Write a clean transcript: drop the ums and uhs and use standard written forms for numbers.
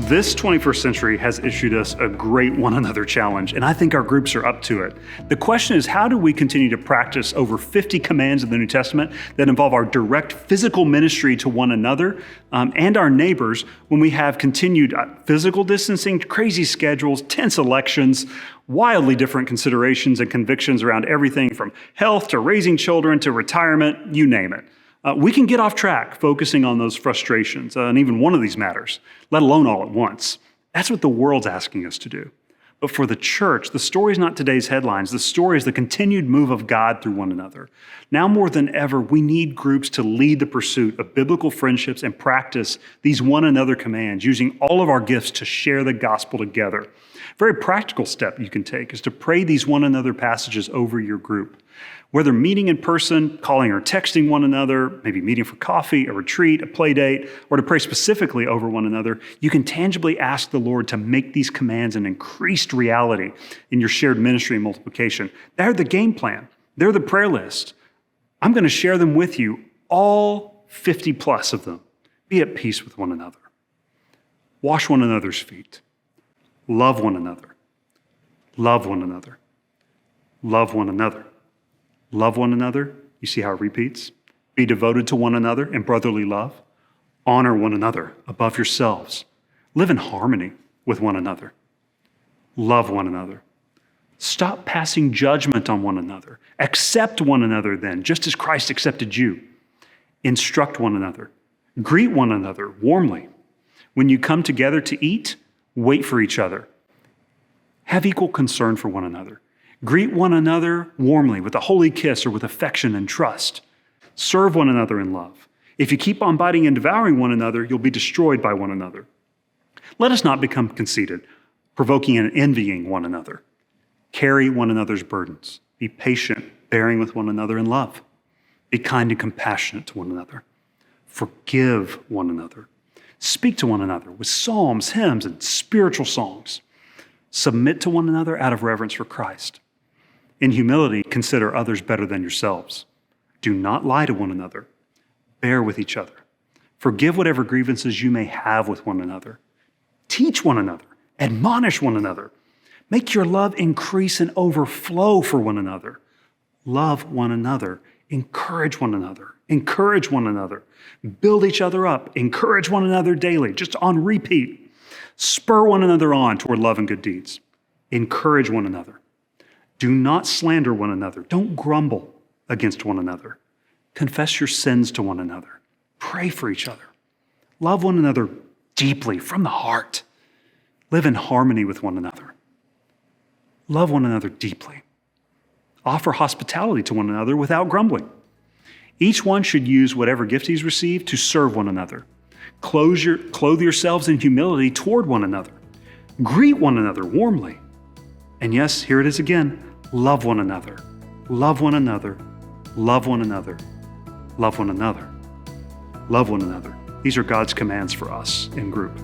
This 21st century has issued us a great one another challenge, and I think our groups are up to it. The question is, how do we continue to practice over 50 commands of the New Testament that involve our direct physical ministry to one another and our neighbors when we have continued physical distancing, crazy schedules, tense elections, wildly different considerations and convictions around everything from health to raising children to retirement, you name it. We can get off track focusing on those frustrations, and even one of these matters, let alone all at once. That's what the world's asking us to do. But for the church, the story is not today's headlines. The story is the continued move of God through one another. Now more than ever, we need groups to lead the pursuit of biblical friendships and practice these one another commands, using all of our gifts to share the gospel together. A very practical step you can take is to pray these one another passages over your group. Whether meeting in person, calling or texting one another, maybe meeting for coffee, a retreat, a play date, or to pray specifically over one another, you can tangibly ask the Lord to make these commands an increased reality in your shared ministry and multiplication. They're the game plan. They're the prayer list. I'm going to share them with you, all 50 plus of them. Be at peace with one another. Wash one another's feet. Love one another. Love one another. Love one another. Love one another. You see how it repeats? Be devoted to one another in brotherly love. Honor one another above yourselves. Live in harmony with one another. Love one another. Stop passing judgment on one another. Accept one another then, just as Christ accepted you. Instruct one another. Greet one another warmly. When you come together to eat, wait for each other. Have equal concern for one another. Greet one another warmly with a holy kiss or with affection and trust. Serve one another in love. If you keep on biting and devouring one another, you'll be destroyed by one another. Let us not become conceited, provoking and envying one another. Carry one another's burdens. Be patient, bearing with one another in love. Be kind and compassionate to one another. Forgive one another. Speak to one another with psalms, hymns, and spiritual songs. Submit to one another out of reverence for Christ. In humility, consider others better than yourselves. Do not lie to one another. Bear with each other. Forgive whatever grievances you may have with one another. Teach one another. Admonish one another. Make your love increase and overflow for one another. Love one another. Encourage one another. Encourage one another. Build each other up. Encourage one another daily, just on repeat. Spur one another on toward love and good deeds. Encourage one another. Do not slander one another. Don't grumble against one another. Confess your sins to one another. Pray for each other. Love one another deeply from the heart. Live in harmony with one another. Love one another deeply. Offer hospitality to one another without grumbling. Each one should use whatever gift he's received to serve one another. Clothe yourselves in humility toward one another. Greet one another warmly. And yes, here it is again. Love one another. Love one another. Love one another. Love one another. Love one another. These are God's commands for us in group.